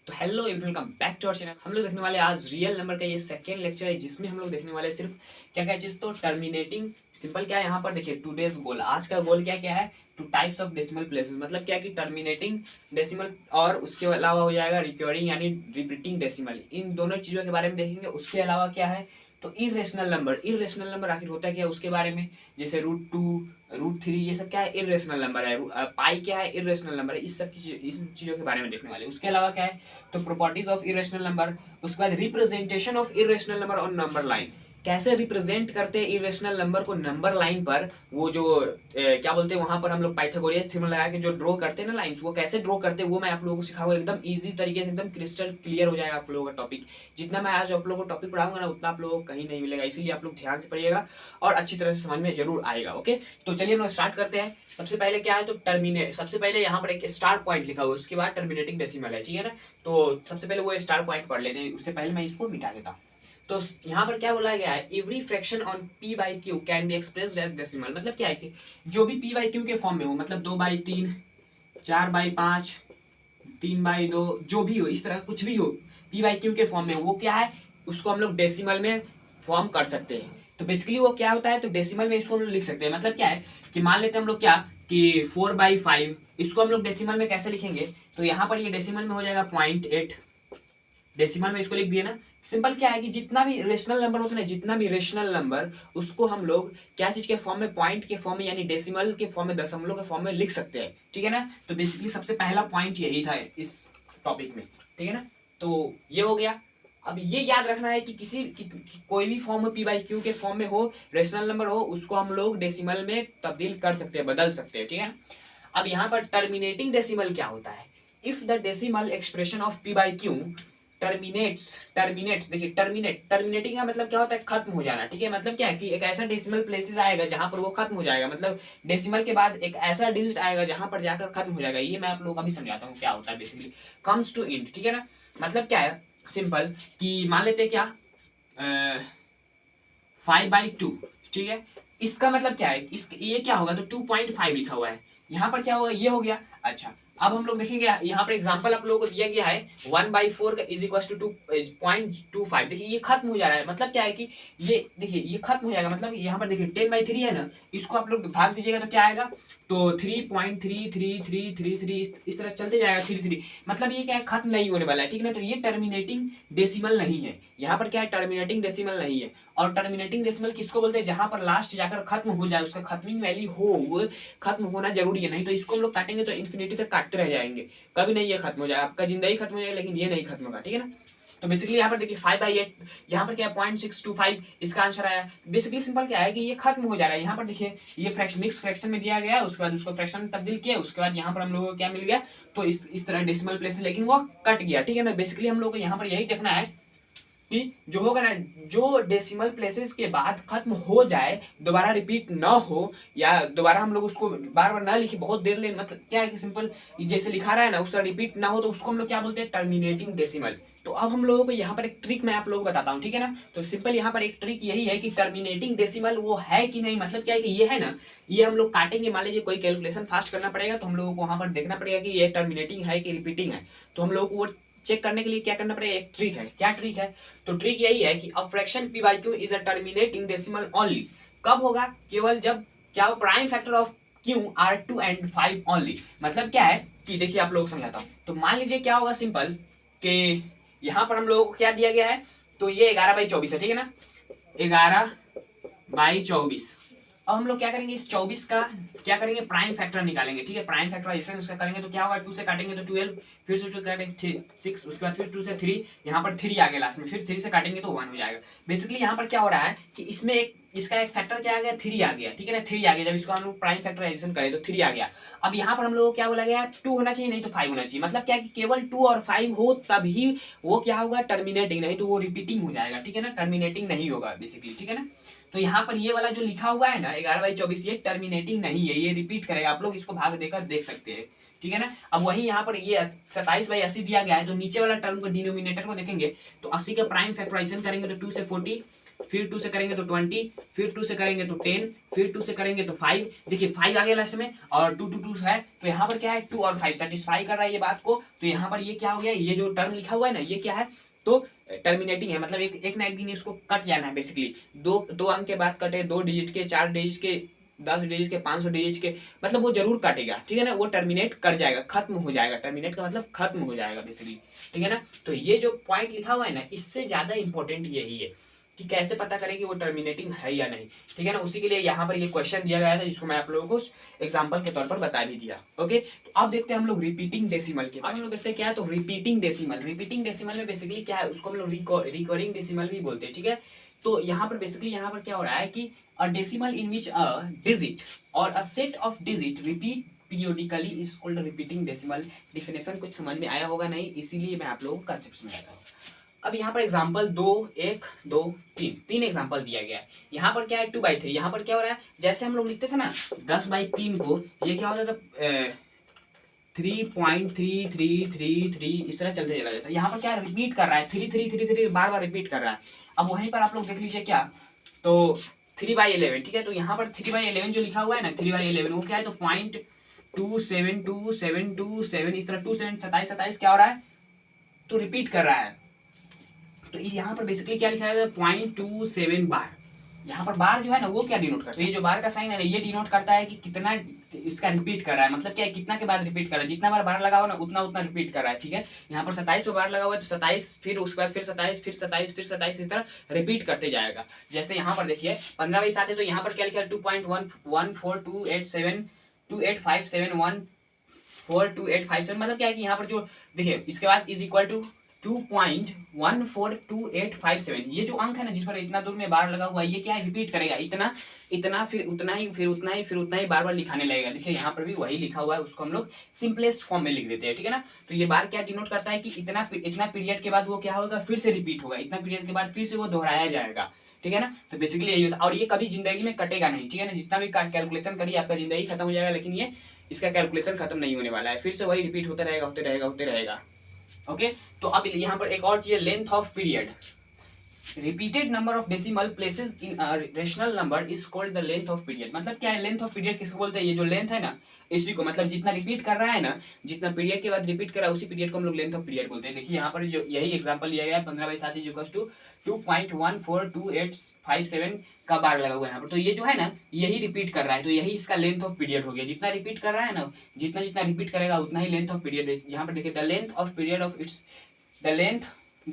तो hello everyone, welcome back to our channel. हम लोग देखने वाले आज रियल नंबर का ये सेकेंड लेक्चर है, जिसमें हम लोग देखने वाले सिर्फ क्या क्या चीज, तो टर्मिनेटिंग सिंपल क्या है। यहाँ पर देखिए टूडेज गोल, आज का गोल क्या क्या है, two types of decimal places. मतलब क्या कि टर्मिनेटिंग डेसिमल और उसके अलावा हो जाएगा रिकरिंग यानी रिपीटिंग डेसिमल। इन दोनों चीजों के बारे में देखेंगे। उसके अलावा क्या है, तो इरेशनल नंबर। इरेशनल नंबर आखिर होता है क्या उसके बारे में, जैसे √2 √3 ये सब क्या है, इरेशनल नंबर है। पाई क्या है, इरेशनल नंबर है। इस सब की इस चीजों के बारे में देखने वाले। उसके अलावा क्या है, तो प्रॉपर्टीज ऑफ इरेशनल नंबर। उसके बाद representation of irrational number on number line, कैसे रिप्रेजेंट करते हैं इरेशनल नंबर को नंबर लाइन पर। वो जो क्या बोलते हैं वहां पर हम लोग पाइथागोरस थ्योरम लगा के जो ड्रॉ करते हैं ना लाइंस, वो कैसे ड्रॉ करते हैं वो मैं आप लोगों को सिखाऊंगा। एकदम इजी तरीके से, एकदम क्रिस्टल क्लियर हो जाएगा आप लोगों का टॉपिक। जितना मैं आज आप लोगों को टॉपिक पढ़ाऊंगा ना, उतना आप लोगों को कहीं नहीं मिलेगा। इसीलिए आप लोग ध्यान से पढ़िएगा और अच्छी तरह से समझ में जरूर आएगा। ओके, तो चलिए हम लोग स्टार्ट करते हैं। सबसे पहले क्या है, तो टर्मिनेट। सबसे पहले यहाँ पर एक स्टार पॉइंट लिखा हुआ है, उसके बाद टर्मिनेटिंग डेसिमल है, ठीक है ना। तो सबसे पहले वो स्टार पॉइंट पढ़ लेते हैं, उससे पहले मैं इसको मिटा देता हूँ। तो यहाँ पर क्या बोला गया है, every fraction on p by q can be expressed as decimal. मतलब क्या है कि जो भी p बाई क्यू के फॉर्म में हो, मतलब 2/3 4/5 3/2 जो भी हो, इस तरह कुछ भी हो p बाई क्यू के फॉर्म में हो, वो क्या है, उसको हम लोग डेसिमल में फॉर्म कर सकते हैं। तो बेसिकली वो क्या होता है, तो डेसिमल में इसको हम लोग लिख सकते हैं। मतलब क्या है कि मान लेते हैं हम लोग क्या कि 4/5, इसको हम लोग डेसिमल में कैसे लिखेंगे, तो यहाँ पर ये डेसिमल में हो जाएगा 0.8। डेसिमल में इसको लिख दिए ना। सिंपल क्या है कि जितना भी रेशनल नंबर होता है ना, जितना भी रेशनल नंबर, उसको हम लोग क्या चीज के फॉर्म में, पॉइंट के फॉर्म में यानी डेसिमल के फॉर्म में, दशमलव के फॉर्म में लिख सकते हैं, ठीक है ना। तो बेसिकली सबसे पहला पॉइंट यही था इस टॉपिक में, ठीक है ना। तो ये हो गया। अब ये याद रखना है कि कोई भी फॉर्म में p/q के फॉर्म में हो, रेशनल नंबर हो, उसको हम लोग डेसिमल में तब्दील कर सकते हैं, बदल सकते हैं, ठीक है ना। अब यहाँ पर टर्मिनेटिंग डेसिमल क्या होता है, if the decimal expression of p/q terminates. देखिए टर्मिनेटिंग का मतलब क्या होता है, खत्म हो जाना, ठीक है। मतलब क्या है कि एक ऐसा डेसिमल प्लेसेस आएगा जहां पर वो खत्म हो जाएगा। मतलब डेसिमल के बाद एक ऐसा डिजिट आएगा जहां पर जाकर खत्म हो जाएगा। ये मैं आप लोगों को अभी समझाता हूँ क्या होता है बेसिकली। कम्स टू एंड, ठीक है ना। मतलब क्या है, सिंपल कि मान लेते हैं क्या 5/2, ठीक है। इसका मतलब क्या है, इस ये क्या होगा, तो 2.5 लिखा हुआ है, यहाँ पर क्या होगा, ये हो गया। अच्छा, अब हम लोग देखेंगे यहाँ पर एग्जांपल आप लोगों को दिया गया है 1/4 इज इक्वल टू 2.25। देखिए ये खत्म हो जा रहा है। मतलब क्या है कि ये देखिए ये खत्म हो जाएगा। मतलब यहाँ पर देखिए 10/3 है ना, इसको आप लोग भाग दीजिएगा तो क्या आएगा, तो 3.333333 इस तरह चलते जाएगा 33। मतलब ये क्या है, खत्म नहीं होने वाला है, ठीक है ना। तो ये टर्मिनेटिंग डेसिमल नहीं है। यहाँ पर क्या है, टर्मिनेटिंग डेसिमल नहीं है। और टर्मिनेटिंग डेसिमल किसको बोलते हैं, जहां पर लास्ट जाकर खत्म हो जाए, उसका खत्मिंग वैल्यू हो, वो खत्म होना जरूरी है। नहीं तो इसको हम लोग काटेंगे तो इन्फिनिटी तक काटते रह जाएंगे, कभी नहीं ये खत्म हो जाएगा। आपका जिंदगी खत्म हो जाएगा लेकिन ये नहीं खत्म होगा, ठीक है ना। तो बेसिकली यहाँ पर देखिए 5/8, यहाँ पर क्या है 0.625, इसका आंसर आया। बेसिकली सिंपल क्या है कि ये खत्म हो जा रहा है। यहाँ पर देखिए ये फ्रैक्शन मिक्स फ्रैक्शन में दिया गया है, उसके बाद उसको फ्रैक्शन में तब्दील किया, उसके बाद यहाँ पर हम लोगों को क्या मिल गया, तो इस तरह डेसिमल प्लेस, लेकिन वो कट गया, ठीक है ना। बेसिकली हम लोग को यहाँ पर यही देखना है कि जो होगा ना, जो डेसिमल प्लेसेस के बाद खत्म हो जाए, दोबारा रिपीट ना हो, या दोबारा हम लोग उसको बार बार ना लिखे, बहुत देर ले, मतलब क्या है कि सिंपल जैसे लिखा रहा है ना उसका रिपीट ना हो, तो उसको हम लोग क्या बोलते हैं, टर्मिनेटिंग डेसिमल। तो अब हम लोगों को यहाँ पर एक ट्रिक मैं आप लोगों को बताता हूँ, ठीक है ना। तो सिंपल यहाँ पर एक ट्रिक यही है कि टर्मिनेटिंग डेसिमल वो है कि नहीं। मतलब क्या है कि ये है ना, ये हम लोग काटेंगे, मान लीजिए कोई कैलकुलेशन फास्ट करना पड़ेगा, तो हम लोगों को वहां पर देखना पड़ेगा कि ये टर्मिनेटिंग है कि रिपीटिंग है। तो हम लोग को वो चेक करने के लिए क्या करना पड़ेगा, एक ट्रिक है। क्या ट्रिक है, तो ट्रिक यही है कि a fraction p/q is a terminating decimal only. कब होगा, केवल जब क्या हो, prime factor of q are 2 and 5 only. मतलब क्या है कि देखिए आप लोग समझाता हूं। तो मान लीजिए क्या होगा, सिंपल कि यहां पर हम लोगों को क्या दिया गया है, तो ये 11/24 है, ठीक है ना, 11/24। अब हम लोग क्या करेंगे, इस 24 का क्या करेंगे, प्राइम फैक्टर निकालेंगे, ठीक है। प्राइम फैक्टराइजेशन इसका करेंगे तो क्या होगा, 2 से काटेंगे तो 12, फिर से 2 काटेंगे 6, उसके बाद फिर 2 से 3, यहाँ पर 3 आ गया लास्ट में, फिर 3 से काटेंगे तो 1 हो जाएगा। बेसिकली यहाँ पर क्या हो रहा है कि इसमें एक इसका एक फैक्टर क्या आ गया, 3 आ गया, ठीक है ना। 3 आ गया, जब इसको हम लोग प्राइम फैक्टराइजेशन करें तो 3 आ गया। अब यहाँ पर हम लोग को क्या बोला गया है, 2 होना चाहिए, नहीं तो 5 होना चाहिए। मतलब क्या कि केवल 2 और 5 हो तभी वो क्या होगा, टर्मिनेटिंग, नहीं तो वो रिपीटिंग हो जाएगा, ठीक है ना। टर्मिनेटिंग नहीं होगा बेसिकली, ठीक है ना। तो यहाँ पर ये वाला जो लिखा हुआ है ना 11/24, ये टर्मिनेटिंग नहीं है, ये रिपीट करेगा। आप लोग इसको भाग देकर देख सकते हैं, ठीक है ना। अब वही यहाँ पर ये 27/80 दिया गया है, तो नीचे वाला टर्म को डिनोमिनेटर को देखेंगे तो 80 का प्राइम फैक्टराइजेशन करेंगे तो 2 से 40, फिर 2 से करेंगे तो 20, फिर 2 से करेंगे तो 10, फिर 2 से करेंगे तो 5। देखिए 5 आ गया लास्ट में और 2 2 2 है, तो यहाँ पर क्या है 2 और 5 सेटिस्फाई कर रहा है ये बात को। तो यहाँ पर ये क्या हो गया, ये जो टर्म लिखा हुआ है ना ये क्या है, तो टर्मिनेटिंग है, मतलब एक ना एक दिन इसको कट जाना है बेसिकली। दो अंक के बाद कटे, 2 डिजिट के, 4 डिजिट के, 10 डिजिट के, 500 डिजिट के, मतलब वो जरूर काटेगा, ठीक है ना, वो टर्मिनेट कर जाएगा, खत्म हो जाएगा। टर्मिनेट का मतलब खत्म हो जाएगा बेसिकली, ठीक है ना। तो ये जो पॉइंट लिखा हुआ है ना, इससे ज्यादा इंपॉर्टेंट यही है कि कैसे पता करें कि वो टर्मिनेटिंग है या नहीं, ठीक है ना। उसी के लिए यहाँ पर ये क्वेश्चन दिया गया था, जिसको मैं आप लोगों को एग्जांपल के तौर पर बता भी दिया। ओके, तो अब देखते हैं हम लोग रिपीटिंग डेसिमल के। अब हम लोग देखते हैं क्या है, तो रिपीटिंग डेसिमल। रिपीटिंग डेसिमल में बेसिकली क्या है, उसको हम लोग रिकरिंग डेसिमल भी बोलते हैं, ठीक है। तो यहाँ पर बेसिकली यहाँ पर क्या हो रहा है कि a decimal in which a digit और a set of digit repeat periodically is called repeating decimal. Definition कुछ समझ में आया होगा नहीं, इसीलिए मैं आप लोगों को कंसेप्ट समझाता हूँ। अब यहाँ पर एग्जाम्पल 2 1 2 3 एग्जाम्पल दिया गया है। यहाँ पर क्या है 2/3, यहाँ पर क्या हो रहा है, जैसे हम लोग लिखते थे ना 10/3 को, ये क्या होता था 3.3333, इस तरह चलते चला जाता है। यहाँ पर क्या रिपीट कर रहा है, 3 बार बार रिपीट कर रहा है। अब वहीं पर आप लोग देख लीजिए क्या, तो 3/11, ठीक है। तो यहाँ पर 3/11 जो लिखा हुआ है ना, 3/11 वो क्या है, तो 0.27272 इस तरह 2 7 27 27 क्या हो रहा है, तो रिपीट कर रहा है। तो यहाँ पर बेसिकली क्या लिखा है, 0.27 बार। यहाँ पर बार जो है ना वो क्या डिनोट करता है, ये जो बार का साइन है ना ये डिनोट करता है कि कितना इसका रिपीट कर रहा है, मतलब क्या है, कितना के बाद रिपीट कर रहा है। जितना बार लगा हो ना उतना उतना रिपीट कर रहा है, ठीक है। यहाँ पर 27 पे बार लगा हुआ है तो 27, फिर उसके बाद फिर 27, फिर 27, फिर 27, इस तरह रिपीट करते जाएगा। जैसे यहाँ पर देखिए 15/7 है, तो यहाँ पर क्या लिखा है 2.14287142857 मतलब क्या है कि यहाँ पर जो देखिए इसके बाद इज इक्वल टू 2.142857, ये जो अंक है ना जिस पर इतना दूर में बार लगा हुआ है, ये क्या है, रिपीट करेगा इतना इतना, फिर उतना ही, फिर उतना ही, फिर उतना ही, बार बार लिखाने लगेगा। देखिए यहाँ पर भी वही लिखा हुआ है, उसको हम लोग सिंपलेस्ट फॉर्म में लिख देते हैं, ठीक है ना। तो ये बार क्या डिनोट करता है कि इतना पीरियड के बाद वो क्या होगा, फिर से रिपीट होगा, इतना पीरियड के बाद फिर से वो दोहराया जाएगा, ठीक है ना। तो बेसिकली यही होता है, और ये कभी जिंदगी में कटेगा नहीं, ठीक है ना। जितना भी कैलकुलेशन करिए आपका जिंदगी खत्म हो जाएगा, लेकिन ये इसका कैलकुलेशन खत्म नहीं होने वाला है, फिर से वही रिपीट होता रहेगा, होते रहेगा, होते रहेगा। ओके, तो अब यहाँ पर एक और चीज, length of period. Repeated number of decimal places in a rational number is called the length of period. मतलब क्या है, लेंथ ऑफ पीरियड किसको बोलते हैं, ये जो लेंथ है ना इसी को, मतलब जितना रिपीट कर रहा है ना, जितना पीरियड के बाद रिपीट कर रहा है उसी पीरियड को हम लोग लेंथ ऑफ पीरियड बोलते हैं। देखिए यहाँ पर जो यही एग्जांपल लिया गया है 15/7 इक्वल्स टू 2.142857 का बार लगा हुआ है यहाँ पर, तो ये जो है ना यही रिपीट कर रहा है, तो यही इसका लेंथ ऑफ पीरियड हो गया। जितना रिपीट कर रहा है ना, जितना जितना रिपीट करेगा उतना ही लेंथ ऑफ पीरियड। यहाँ पर देखिए the length of period of its the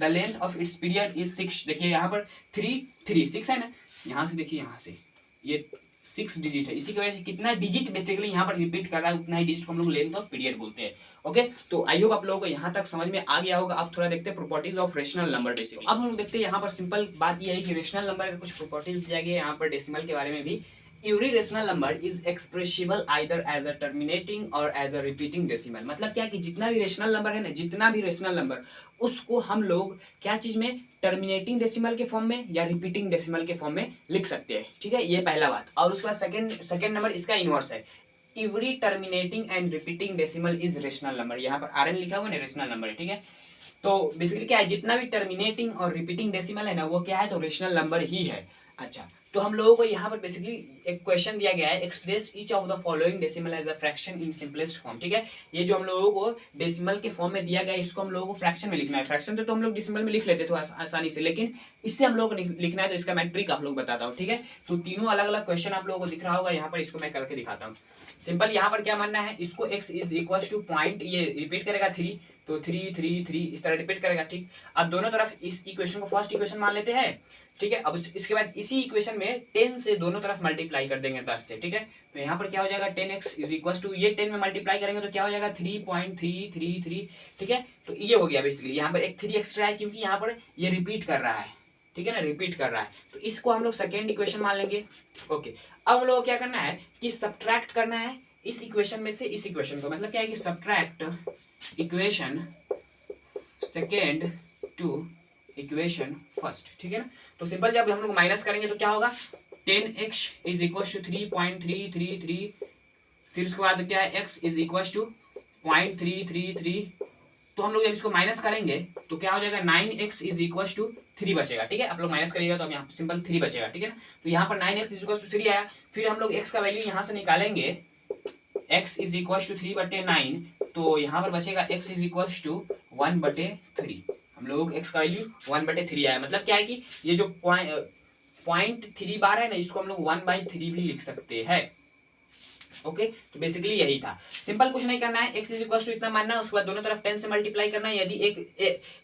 length of its period is 6। देखिए यहाँ पर 6 है ना, यहाँ से देखिए, यहाँ से ये 6 डिजिट है, इसी की वजह से कितना डिजिट बेसिकली यहाँ पर रिपीट कर रहा है उतना ही डिजिट को हम लोग लेंथ ऑफ पीरियड बोलते हैं। ओके, तो आई होप आप लोगों को यहाँ तक समझ में आ गया होगा। अब थोड़ा देखते हैं properties of rational number basically. अब हम लोग देखते हैं यहाँ पर सिंपल बात यह है कि रेशनल नंबर के कुछ प्रॉपर्टीज दिया गया है यहाँ पर डेसिमल के बारे में भी। Every rational number is expressible either as a terminating or as a repeating decimal। मतलब क्या कि जितना भी रेशनल नंबर है ना, जितना भी रेशनल नंबर, उसको हम लोग क्या चीज में, टर्मिनेटिंग डेसिमल के फॉर्म में या रिपीटिंग डेसिमल के फॉर्म में लिख सकते हैं, ठीक है। ये पहला बात। और उसके बाद सेकंड नंबर इसका इनवर्स है, every terminating and repeating decimal is rational number. यहाँ पर RN लिखा हुआ है, रेशनल नंबर है, ठीक है। तो बेसिकली क्या है, जितना भी टर्मिनेटिंग और रिपीटिंग डेसिमल है ना वो क्या है, तो रेशनल नंबर ही है। अच्छा, तो हम लोगों को यहाँ पर बेसिकली एक क्वेश्चन दिया गया है, express each of the following decimal as a fraction in simplest form, ठीक है। ये जो हम लोगों को डेसिमल के फॉर्म में दिया गया है, इसको हम लोगों को फ्रैक्शन में लिखना है। फ्रैक्शन तो हम लोग डेसिमल में लिख लेते थे आसानी से, लेकिन इससे हम लोगों को लिखना है, तो इसका मैं ट्रिक आप लोग बताता हूँ, ठीक है। तो तीनों अलग अलग क्वेश्चन आप लोगों को दिख रहा होगा यहाँ पर, इसको मैं करके दिखाता हूँ। सिंपल यहाँ पर क्या मानना है, इसको x is equal two point, ये रिपीट करेगा 3, तो 3 3 3 इस तरह रिपीट करेगा, ठीक। अब दोनों तरफ इस इक्वेशन को फर्स्ट इक्वेशन मान लेते हैं, ठीक है। अब इसके बाद इसी इक्वेशन में 10 से दोनों तरफ मल्टीप्लाई कर देंगे 10 से, ठीक है। तो यहाँ पर क्या हो जाएगा 10x इज इक्वल टू, ये 10 में मल्टीप्लाई करेंगे तो क्या हो जाएगा 3.333, ठीक है। तो ये हो गया बेसिकली, यहाँ पर एक 3 एक्स्ट्रा है क्योंकि यहाँ पर ये रिपीट कर रहा है, ठीक है ना, रिपीट कर रहा है। तो इसको हम लोग सेकेंड इक्वेशन मान लेंगे। ओके, अब हम लोग को क्या करना है कि सब्ट्रैक्ट करना है इस इक्वेशन में से इस इक्वेशन को। मतलब क्या है कि subtract equation second to equation first, ठीक है ना। तो सिंपल जब हम लोग माइनस करेंगे तो क्या होगा, 10x इज इक्वल टू 3.333, फिर उसके बाद क्या है x इज इक्वल टू 0.333 तो हम लोग जब इसको माइनस करेंगे तो क्या हो जाएगा 9x इज इक्वल टू 3 बचेगा। ठीक है, आप लोग माइनस करिएगा तो यहाँ सिंपल 3 बचेगा। ठीक है ना, तो यहाँ पर 9x इज इक्वल टू 3 आया। फिर हम लोग x का वैल्यू यहाँ से निकालेंगे, x इज इक्वल टू 3/9, तो यहाँ पर बचेगा x इज इक्वल टू 1/3। हम लोग x का वैल्यू 1/3 आया। मतलब क्या है कि ये जो 0.3 बार है ना, इसको हम लोग 1/3 भी लिख सकते हैं। ओके, तो बेसिकली यही था, सिंपल कुछ नहीं करना है, x इज इक्वल टू इतना मानना है, उसके बाद दोनों तरफ 10 से मल्टीप्लाई करना है। यदि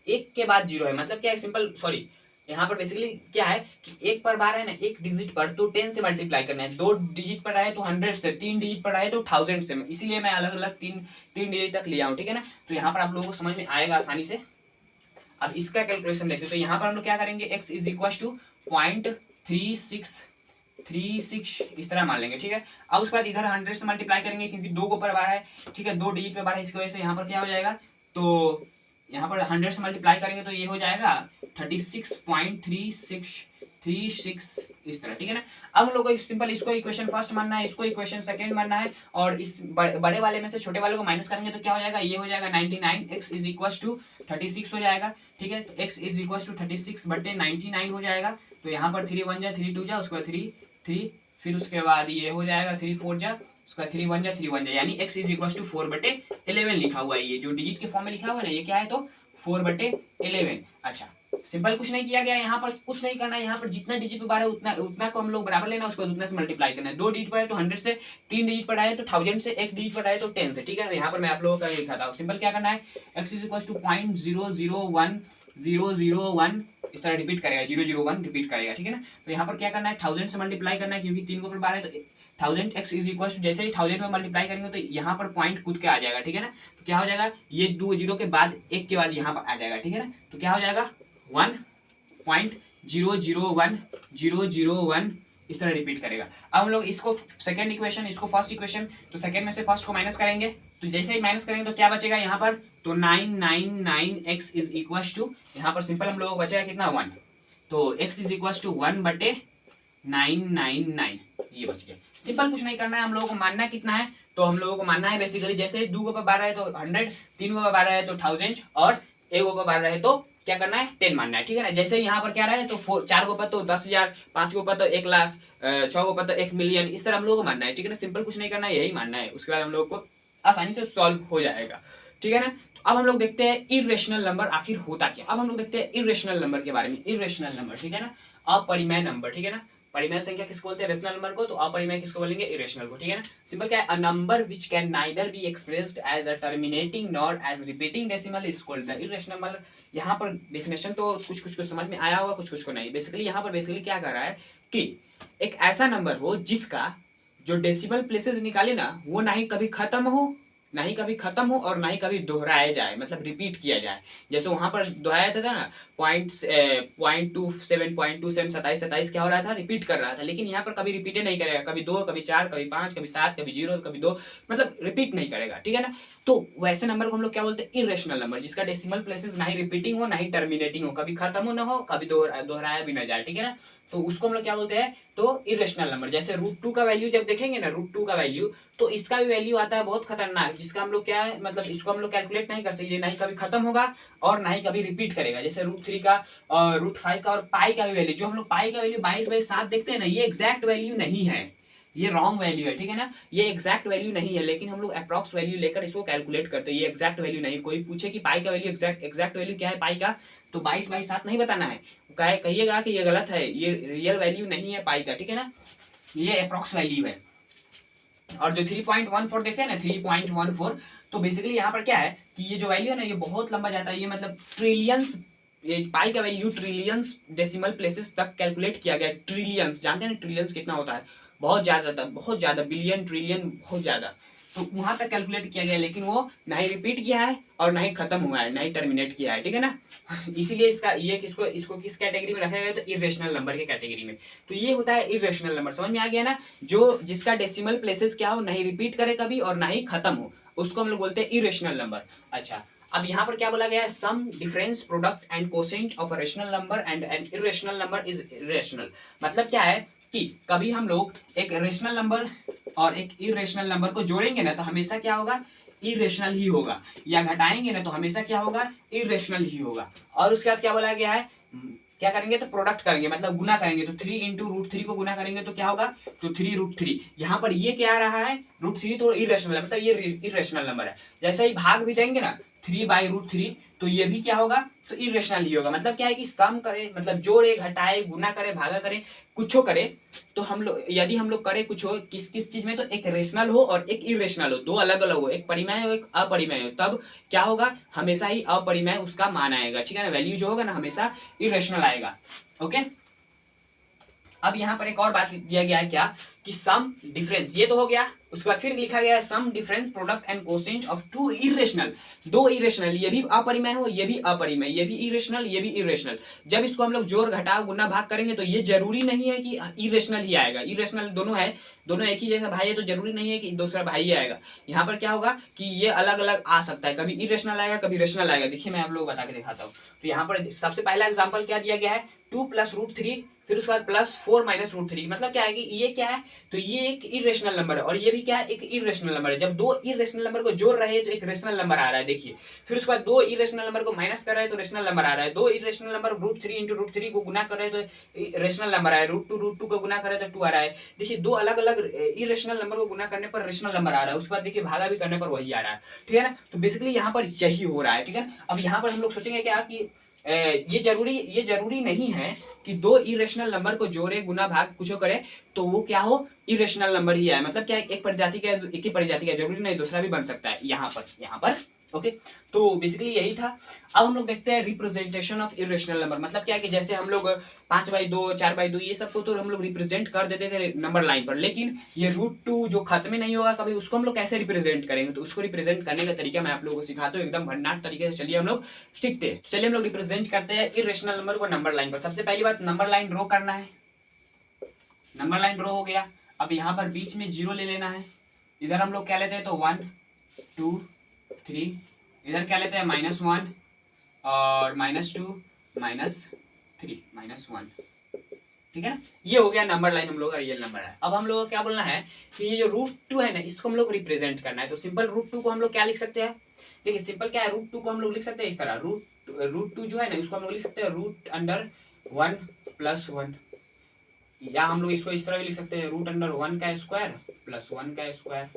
एक के बाद 0 है, मतलब क्या है, सिंपल सॉरी यहाँ पर बेसिकली क्या है कि एक पर बार है ना, एक डिजिट पर तो 10 से मल्टीप्लाई करना है, 2 डिजिट पर आए तो 100 से, 3 डिजिट पर आए तो 1000 से, इसीलिए मैं अलग अलग तीन डिजिट तक लिया हूँ। ठीक है ना, तो यहाँ पर आप लोगों को समझ में आएगा आसानी से। अब इसका कैलकुलेशन देखते, तो यहाँ पर हम लोग क्या करेंगे, x इज इक्वल टू 0.3636 इस तरह मान लेंगे। ठीक है, अब उसके बाद इधर 100 से मल्टीप्लाई करेंगे क्योंकि 2 को पर बार है। ठीक है, 2 डिजिट पे बार है, इसकी वजह से यहाँ पर क्या हो जाएगा, तो यहाँ पर 100 से मल्टीप्लाई करेंगे तो ये हो जाएगा 36.3636 इस तरह। ठीक है ना, अब हम लोग को सिंपल इसको इक्वेशन फर्स्ट मानना है, इसको इक्वेशन सेकंड मानना है, और इस बड़े वाले में से छोटे वाले को माइनस करेंगे तो क्या हो जाएगा, ये हो जाएगा 99, x इज इक्वल टू 36 हो जाएगा। ठीक है, तो x इज इक्वल टू 36/99 हो जाएगा। तो यहाँ पर 3 1 जा 3 2 जा, उसके बाद 3 3, फिर उसके बाद ये हो जाएगा 3 4 जा, उसका 3 1 जा 3 1 जा, यानी x इज इक्वल टू 4/11 लिखा हुआ है। ये जो डिजिट के फॉर्म में लिखा हुआ है ना, ये क्या है, तो 4/11। अच्छा, सिंपल कुछ नहीं किया गया, यहाँ पर कुछ नहीं करना है, यहाँ पर जितना डिजिट पे बार है उतना को हम लोग बराबर लेना, उसको उतना से मल्टीप्लाई करना है। 2 डिजिट पर है तो 100 से, 3 डिजिट पर आए तो 1000 से, 1 डिजिट पर आए तो 10 से। ठीक है, यहाँ पर मैं आप लोगों का लिखा था, सिंपल क्या करना है, x इज इक्वल टू 0.001001 इस तरह रिपीट करेगा, 001 रिपीट करेगा। ठीक है ना, तो यहाँ पर क्या करना है, 1000 से मल्टीप्लाई करना है क्योंकि 3 को पर बार है, तो 1000 x इज इक्वल टू, जैसे ही 1000 में मल्टीप्लाई करेंगे तो यहाँ पर पॉइंट कूद के आ जाएगा। ठीक है ना, तो क्या हो जाएगा, ये 2 जीरो के बाद 1 के बाद यहाँ पर आ जाएगा। ठीक है ना, तो क्या हो जाएगा 1.001001 इस तरह रिपीट करेगा। अब हम लोग इसको सेकंड इक्वेशन, इसको फर्स्ट इक्वेशन, तो सेकंड में से फर्स्ट को माइनस करेंगे, तो जैसे ही माइनस करेंगे तो क्या बचेगा यहाँ पर, तो 999x इज इक्वल टू, यहाँ पर सिंपल हम लोग को बचेगा कितना, 1, तो x इज इक्वल टू 1/999 ये बच गया। सिंपल कुछ नहीं करना है, हम लोगों को मानना कितना है, तो हम लोगों को मानना है बेसिकली जैसे 2 को पर बार है तो 100, 3 को पर बार है तो 1000, और 1 को पर बार है तो क्या करना है, 10 मानना है। ठीक है ना, जैसे यहाँ पर क्या रहा है, तो 4 को पर तो 10,000, 5 को पर तो 1 लाख, 6 को पर तो 1 मिलियन, इस तरह हम लोगों को मानना है। ठीक है ना, सिंपल कुछ नहीं करना है, यही मानना है, उसके बाद हम लोग को आसानी से सॉल्व हो जाएगा। ठीक है ना, तो अब हम लोग देखते हैं इरेशनल नंबर आखिर होता क्या। अब हम लोग देखते हैं इरेशनल नंबर के बारे में। इरेशनल नंबर, ठीक है ना, अपरिमेय नंबर। ठीक है ना, परिमेय संख्या किसको बोलते हैं, रेशनल नंबर को, तो अपरिमेय किसको बोलेंगे, इरेशनल को। ठीक है ना, सिंपल क्या है, a number which can neither be expressed as a terminating nor as repeating decimal is called the irrational number. यहाँ पर डेफिनेशन तो कुछ कुछ को समझ में आया होगा, कुछ कुछ को नहीं। बेसिकली यहाँ पर बेसिकली क्या कर रहा है कि एक ऐसा नंबर हो जिसका जो डेसिमल प्लेसेस निकाले ना, वो ना ही कभी खत्म हो, ना ही कभी खत्म हो, और ना ही कभी दोहराया जाए, मतलब रिपीट किया जाए। जैसे वहां पर दोहराया था ना, 0.27 27 क्या हो रहा था, रिपीट कर रहा था, लेकिन यहाँ पर कभी रिपीट नहीं करेगा, कभी 2, कभी 4, कभी 5, कभी 7, कभी 0, कभी 2, मतलब रिपीट नहीं करेगा। ठीक है ना, तो वैसे नंबर को हम लोग क्या बोलते हैं, इरेशनल नंबर, जिसका डेसिमल प्लेसेस ना ही रिपीटिंग हो, ना ही टर्मिनेटिंग हो, कभी खत्म हो ना हो, कभी दोहराया भी ना जाए। ठीक है ना, तो उसको हम लोग क्या बोलते हैं, तो इरेशनल नंबर। जैसे √2 का वैल्यू जब देखेंगे ना, √2 का वैल्यू, तो इसका भी वैल्यू आता है बहुत खतरनाक, जिसका हम लोग क्या है, मतलब इसको हम लोग कैलकुलेट नहीं कर सकते, ना ही कभी खत्म होगा और ना ही कभी रिपीट करेगा। जैसे √3 का और √5 का और पाई का भी वैल्यू, जो हम लोग पाई का वैल्यू 22/7 देखते हैं ना, ये एग्जैक्ट वैल्यू नहीं है, ये रॉन्ग वैल्यू है। ठीक है ना, ये एग्जैक्ट वैल्यू नहीं है, लेकिन हम लोग अप्रॉक्स वैल्यू लेकर इसको कैलकुलेट करते हैं। ये एग्जैक्ट वैल्यू नहीं। कोई पूछे कि पाई का वैल्यू एग्जैक्ट वैल्यू क्या है पाई का, तो 22/7 नहीं बताना है, कहिएगा कि ये गलत है, ये रियल वैल्यू नहीं है पाई का। ठीक है ना, ये अप्रॉक्स वैल्यू है। और जो 3.14 देखते हैं ना, 3.14, तो बेसिकली यहाँ पर क्या है कि ये जो वैल्यू है ना, ये बहुत लंबा जाता है, ये मतलब ट्रिलियंस, ये पाई का वैल्यू ट्रिलियंस डेसिमल प्लेसेस तक कैलकुलेट किया गया। ट्रिलियंस, जानते हैं ना ट्रिलियंस कितना होता है, बहुत ज्यादा, बिलियन, ट्रिलियन, बहुत ज्यादा, तो वहां तक कैलकुलेट किया गया, लेकिन वो ना ही रिपीट किया है और ना ही खत्म हुआ है, ना ही टर्मिनेट किया है। ठीक है ना, इसीलिए इसका ये इसको किस कैटेगरी में रखा गया, तो इरेशनल नंबर के कैटेगरी में। तो ये होता है इरेशनल नंबर, समझ में आ गया ना, जो जिसका डेसिमल प्लेसेस क्या हो, नहीं रिपीट करे कभी और ना ही खत्म हो, उसको हम लोग बोलते हैं इरेशनल नंबर। अच्छा, अब यहाँ पर क्या बोला गया है, sum difference product and quotient of a rational number and an irrational number is irrational. मतलब क्या है कि कभी हम लोग एक रेशनल नंबर और एक इरेशनल नंबर को जोड़ेंगे ना, तो हमेशा क्या होगा, इरेशनल ही होगा, या घटाएंगे ना तो हमेशा क्या होगा, इरेशनल ही होगा। और उसके बाद क्या बोला गया है, क्या करेंगे तो प्रोडक्ट करेंगे, मतलब गुना करेंगे, तो 3 इंटू रूट थ्री को गुना करेंगे तो क्या होगा, तो 3√3। यहाँ पर ये क्या आ रहा है, √3, तो इरेशनल है, मतलब ये इरेशनल नंबर है। जैसे ही भाग भी देंगे ना 3/√3, तो ये भी क्या होगा, तो इरेशनल ही होगा। मतलब क्या है कि सम करे, मतलब जोड़े घटाए गुना करे भागा करे कुछो करे, तो हम लोग यदि हम लोग करे कुछ हो किस किस चीज में, तो एक रेशनल हो और एक इरेशनल हो, दो अलग अलग हो, एक परिमेय हो एक अपरिमेय हो, तब क्या होगा, हमेशा ही अपरिमेय उसका मान आएगा, ठीक है ना, वैल्यू जो होगा ना हमेशा इरेशनल आएगा। ओके, अब यहाँ पर एक और बात दिया गया है क्या, कि सम डिफरेंस, ये तो हो गया। उसके बाद फिर लिखा गया है sum difference product and quotient of two irrational, दो इरेशनल, ये भी अपरिमेय हो ये भी अपरिमेय, ये भी इरेशनल ये भी इरेशनल। जब इसको हम लोग जोड़ घटाव गुना भाग करेंगे तो ये जरूरी नहीं है कि इरेशनल ही आएगा, इरेशनल दोनों है, दोनों एक ही जैसा भाई है, तो जरूरी नहीं है कि दूसरा भाई ही आएगा। यहाँ पर क्या होगा कि ये अलग अलग आ सकता है, कभी इरेशनल आएगा कभी रेशनल आएगा। देखिए मैं आप लोग बता के दिखाता हूँ। तो यहाँ पर सबसे पहला एग्जाम्पल क्या दिया गया है, 2 + √3, फिर उसके बाद +4 - √3। मतलब क्या है कि ये क्या है, तो ये एक इरेशनल नंबर है और ये भी क्या है, एक इरेशनल नंबर है। जब दो इरेशनल नंबर को जोड़ रहे हैं तो एक रेशनल नंबर आ रहा है, देखिए। फिर उसके बाद दो इरेशनल नंबर को माइनस कर रहे हैं तो रेशनल नंबर आ रहा है। दो इरेशनल नंबर √3 × √3 को गुना कर रहे हैं तो रेशनल नंबर आया। √2 को गुना कर रहे हैं तो 2 आ रहा है। देखिए दो अलग अलग इरेशनल नंबर को गुना करने पर रेशनल नंबर आ रहा है, उसके बाद देखिए भागा भी करने पर वही आ रहा है, ठीक है ना। तो बेसिकली यहाँ पर यही हो रहा है, ठीक है। अब यहाँ पर हम लोग सोचेंगे क्या कि ये जरूरी नहीं है कि दो इरेशनल नंबर को जोड़े गुना भाग कुछ करे तो वो क्या हो, इरेशनल नंबर ही है। मतलब क्या है, एक प्रजाति का एक ही प्रजाति का, जरूरी नहीं दूसरा भी बन सकता है यहाँ पर। ओके, तो बेसिकली यही था। अब हम लोग देखते हैं रिप्रेजेंटेशन ऑफ इरेशनल नंबर। मतलब क्या है कि जैसे हम लोग 5/2 4/2 ये सबको तो हम लोग रिप्रेजेंट कर देते थे नंबर लाइन पर, लेकिन ये √2 जो खत्म ही नहीं होगा कभी, उसको हम लोग कैसे रिप्रेजेंट करेंगे, तो उसको रिप्रेजेंट करने का तरीका मैं आप लोगों को सिखाता हूँ एकदम भन्नाट तरीके से। चलिए हम लोग सीखते हैं। चलिए हम लोग रिप्रेजेंट करते हैं इरेशनल नंबर को नंबर लाइन पर। सबसे पहली बात, नंबर लाइन ड्रॉ करना है। नंबर लाइन ड्रॉ हो गया। अब यहाँ पर बीच में 0 ले लेना है। इधर हम लोग क्या लेते हैं, तो 1 2 3, इधर क्या लेते हैं -1 और -2 -3 -1, ठीक है ना। ये हो गया नंबर लाइन हम लोग का रियल नंबर है। अब हम लोग को क्या बोलना है कि ये जो √2 है ना, इसको हम लोग रिप्रेजेंट करना है। तो सिंपल √2 को हम लोग क्या लिख सकते हैं, देखिए सिंपल क्या है, √2 को हम लोग लिख सकते हैं इस तरह। √2 जो है ना, उसको हम लोग लिख सकते हैं √1 + 1, या हम लोग इसको इस तरह भी लिख सकते हैं √1 का स्क्वायर + 1 का स्क्वायर,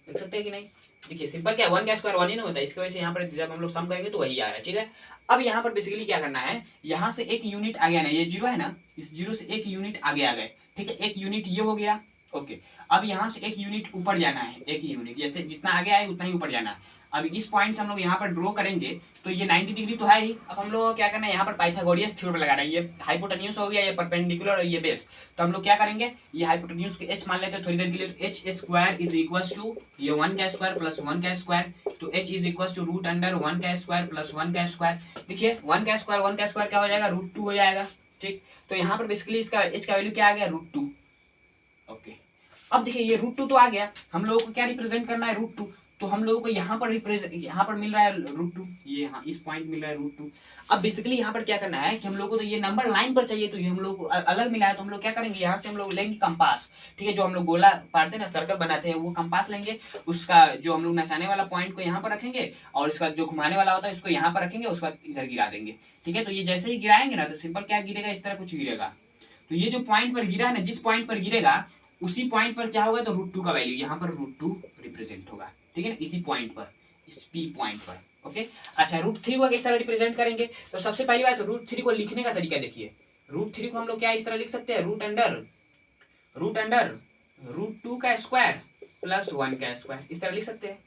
लिख सकते हैं कि नहीं। देखिए सिंपल क्या है, 1 का स्क्वायर 1 ही नहीं होता, इसकी वजह से यहाँ पर जब हम लोग सम करेंगे तो वही आ रहा है, ठीक है। अब यहाँ पर बेसिकली क्या करना है, यहाँ से एक यूनिट आ गया ना, ये 0 है ना, इस 0 से एक यूनिट आगे आ गए, ठीक है। एक यूनिट ये हो गया, ओके। अब यहाँ से एक यूनिट ऊपर जाना है, एक ही यूनिट, जैसे जितना आगे आए उतना ही ऊपर जाना है। अब इस पॉइंट से हम लोग यहाँ पर ड्रॉ करेंगे तो ये 90 डिग्री तो है ही। अब हम लोग को क्या करना है, यहाँ पर पाइथागोरियस थ्योरम लगाना है। ये हाइपोटेन्यूज हो गया, ये परपेंडिकुलर और ये बेस। तो हम लोग क्या करेंगे, ये हाइपोटेन्यूज के h मान लेते हैं थोड़ी देर के लिए। h² इज इक्वल टू ये 1 का स्क्वायर + 1 का स्क्वायर, तो h इज इक्वल टू √1 का स्क्वायर + 1 का स्क्वायर। देखिए 1 का स्क्वायर क्या हो जाएगा, √2 हो जाएगा, ठीक। तो यहाँ पर बेसिकली इसका h का वैल्यू क्या आ गया, √2, ओके। अब देखिए ये √2 तो आ गया, हम लोगों को क्या रिप्रेजेंट करना है, √2। तो हम लोगों को यहाँ पर मिल रहा है √2, ये यहाँ इस पॉइंट मिल रहा है √2। अब बेसिकली यहाँ पर क्या करना है कि हम लोग को तो ये नंबर लाइन पर चाहिए, तो ये हम लोग को अलग मिला है। तो हम लोग क्या करेंगे, यहाँ से हम लोग लेंगे कंपास, ठीक है। जो हम लोग गोला पाड़ते हैं ना, सर्कल बनाते हैं, वो कंपास लेंगे। उसका जो हम लोग नचाने वाला पॉइंट को यहाँ पर रखेंगे और इसका जो घुमाने वाला होता है उसको यहाँ पर रखेंगे, उसके बाद इधर गिरा देंगे, ठीक है। तो ये जैसे ही गिराएंगे ना, तो सिंपल क्या गिरेगा, इस तरह कुछ गिरेगा। तो ये जो पॉइंट पर गिरा है ना, जिस पॉइंट पर गिरेगा उसी पॉइंट पर क्या होगा, तो √2 का वैल्यू यहाँ पर √2 रिप्रेजेंट होगा, ठीक है ना, इसी पॉइंट पर, इस P पॉइंट पर, ओके। अच्छा √3 को किस तरह रिप्रेजेंट करेंगे, तो सबसे पहली बात √3 को लिखने का तरीका देखिए। √3 को हम लोग क्या इस तरह लिख सकते हैं, √2 का स्क्वायर + 1 का स्क्वायर, इस तरह लिख सकते हैं।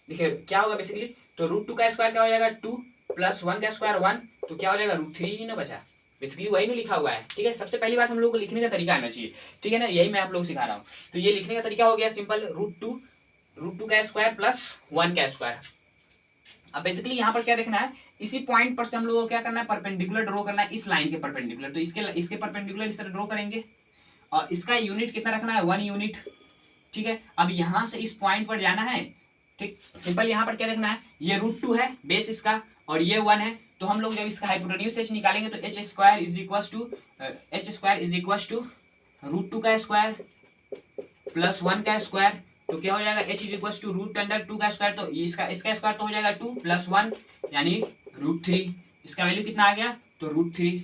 देखिए क्या होगा बेसिकली, तो √2 का स्क्वायर क्या हो जाएगा, 2 + 1 का स्क्वायर 1, तो क्या हो जाएगा, √3 ही ना बचा, बेसिकली वही नहीं लिखा हुआ है, ठीक है। सबसे पहली बात हम लोग को लिखने का तरीका आना चाहिए, ठीक है ना, यही मैं आप लोग सिखा रहा हूँ। तो ये लिखने का तरीका हो गया सिंपल, √2 का स्क्वायर + 1 का स्क्वायर। अब बेसिकली यहाँ पर क्या देखना है, इसी पॉइंट पर से हम लोग को क्या करना है, परपेंडिकुलर ड्रॉ करना है, इस लाइन के परपेंडिकुलर। तो इसके परपेंडिकुलर इस तरह ड्रॉ करेंगे और इसका यूनिट कितना रखना है, 1 यूनिट, ठीक है। अब यहाँ से इस पॉइंट पर जाना है, ठीक। सिंपल यहाँ पर क्या देखना है, ये √2 है बेस इसका और ये 1 है। तो हम लोग जब इसका हाइपोटेन्यूज h निकालेंगे तो h² इज इक्वल टू √2 का स्क्वायर + 1 का स्क्वायर तो क्या हो जाएगा h is equal to root under 2 का स्क्वायर, तो इसका स्क्वायर तो हो जाएगा 2 + 1 यानी √3। इसका वैल्यू कितना आ गया, तो √3।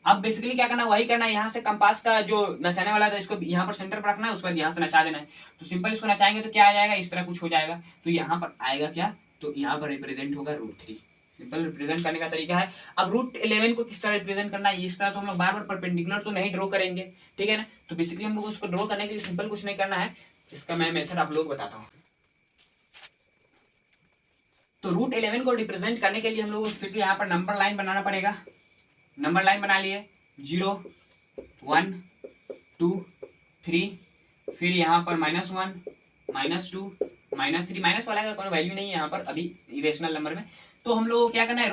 अब बेसिकली क्या करना है, वही करना है, यहाँ से कंपास का जो नचाने वाला था इसको यहाँ पर सेंटर पर रखना है, उसके बाद यहाँ से नचा देना है। तो सिंपल इसको नचाएंगे तो क्या आ जाएगा, इस तरह कुछ हो जाएगा। तो यहाँ पर आएगा क्या, तो यहाँ पर रिप्रेजेंट होगा √3। सिंपल रिप्रेजेंट करने का तरीका है। अब √11 को किस तरह रिप्रेजेंट करना है, इस तरह तो हम लोग बार बार परपेंडिकुलर तो नहीं ड्रॉ करेंगे, ठीक है ना। तो बेसिकली हम लोग उसको ड्रॉ करने के लिए सिंपल कुछ नहीं करना है, इसका मैं मेथड आप लोग बताता हूँ। तो √11 को रिप्रेजेंट करने के लिए हम लोग फिर से यहाँ पर नंबर लाइन बनाना पड़ेगा। नंबर लाइन बना लिए 0 1 2 3, फिर यहाँ पर -1 -2 -3, माइनस वाला का कोई वैल्यू नहीं है यहाँ पर अभी इरेशनल नंबर में। तो हम लोग को क्या करना है,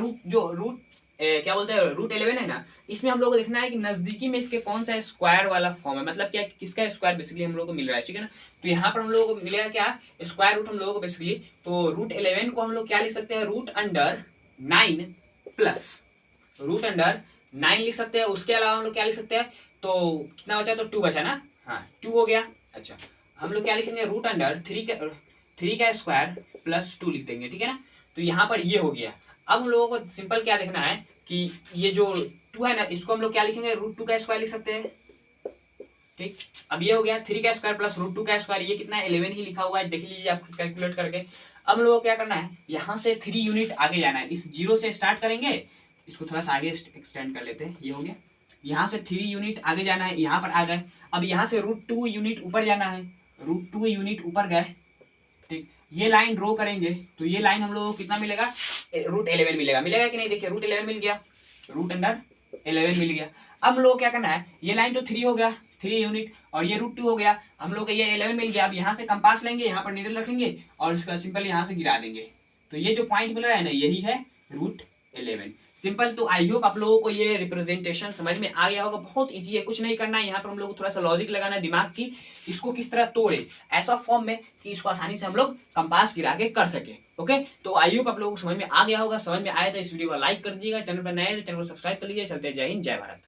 क्या बोलते हैं √11 है ना, इसमें हम लोग को देखना है कि नजदीकी में इसके कौन सा स्क्वायर वाला फॉर्म है, मतलब क्या किसका स्क्वायर बेसिकली हम लोग को मिल रहा है, ठीक है ना। तो यहाँ पर हम लोगों को मिलेगा क्या, स्क्वायर रूट हम लोगों को बेसिकली। तो √11 को हम लोग क्या लिख सकते हैं, √9 प्लस √9 लिख सकते हैं। उसके अलावा हम लोग क्या लिख सकते हैं, तो कितना बचा, तो 2 बचा ना, हाँ 2 हो गया। अच्छा हम लोग क्या लिखेंगे, √3 का स्क्वायर प्लस 2 लिख देंगे, ठीक है ना। तो यहाँ पर ये हो गया। अब हम लोगों को सिंपल क्या देखना है कि ये जो 2 है ना, इसको हम लोग क्या लिखेंगे, √2 का स्क्वायर लिख सकते हैं, ठीक। अब ये हो गया 3 का स्क्वायर प्लस √2 का स्क्वायर, ये कितना है 11 ही लिखा हुआ है, देख लीजिए आप कैलकुलेट करके। अब हम लोगों को क्या करना है, यहाँ से 3 यूनिट आगे जाना है, इस 0 से स्टार्ट करेंगे, इसको थोड़ा सा आगे एक्सटेंड कर लेते हैं, ये हो गया। यहाँ से 3 यूनिट आगे जाना है, यहाँ पर आ गए। अब यहाँ से √2 यूनिट ऊपर जाना है, √2 यूनिट ऊपर गए, ठीक। ये लाइन ड्रॉ करेंगे तो ये लाइन हम लोगों को कितना मिलेगा, √11 मिलेगा कि नहीं, देखिए √11 मिल गया, √11 मिल गया। अब हम लोग क्या करना है, ये लाइन तो 3 हो गया, 3 यूनिट, और ये √2 हो गया, हम लोग को ये 11 मिल गया। अब यहाँ से कंपास लेंगे, यहाँ पर नीडल रखेंगे और उसका सिंपल यहाँ से गिरा देंगे, तो ये जो पॉइंट मिल रहा है ना, यही है √11 सिंपल। तो आई होप आप लोगों को ये रिप्रेजेंटेशन समझ में आ गया होगा, बहुत इजी है, कुछ नहीं करना है। यहाँ पर हम लोग को थोड़ा सा लॉजिक लगाना है दिमाग की, इसको किस तरह तोड़े ऐसा फॉर्म में कि इसको आसानी से हम लोग कंपास गिरा के कर सके। ओके, तो आई होप आप लोगों को समझ में आ गया होगा। समझ में आया तो इस वीडियो को लाइक कर दीजिएगा, चैनल पर नए तो चैनल को सब्सक्राइब कर लीजिए। चलते जय हिंद जय भारत।